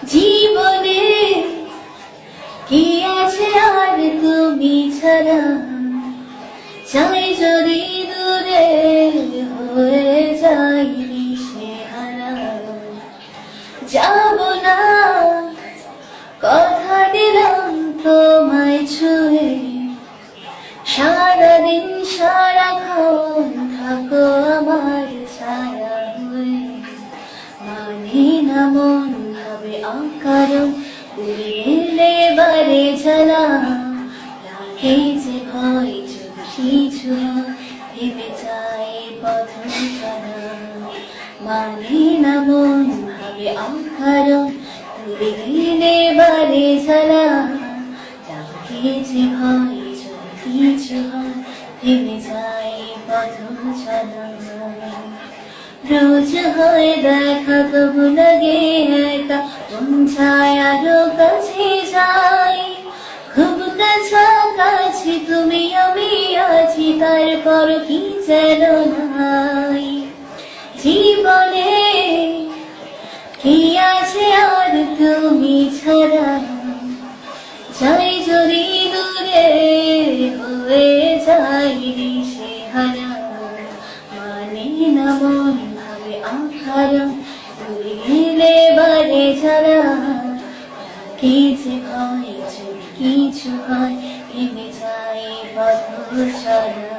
জীবনে কি আছে আর তুমি ছাড়া, চাই যদি দূরে হয়ে যাই দিশেহারা। যাব না, কথা দিলাম তোমায় ছুঁয়ে, সারাদিন সারাক্ষণ থাকো আমার ছায়া হয়ে। মানি না মন হবে অকারণ, উড়ে এলে বারে জ্বালা, লাগে যে ভয় যদি কিছু হয়, ভেবে যাই পথ ছাড়া। মানি না মন হবে অকারণ, উড়ে এলে বারে জ্বালা, লাগে যে ভয় যদি কিছু হয়, ভেবে যাই পথ ছাড়া। রোজ হয় দেখা তবু লাগে একা, মন চায় আরো কাছে যাই। খুব কাছাকাছি তুমি আমি আছি, তারপর কি যেন নাই। জীবনে কি আছে আর তুমি ছাড়া, চাই যদি দূরে হয়ে যাই দিশেহারা। মানে না মন ভাবে অকারণ, উড়ে এলে বারে জ্বালা, কি যে ভয় যদি কিছু হয়, ভেবে যাই পথ ছাড়া।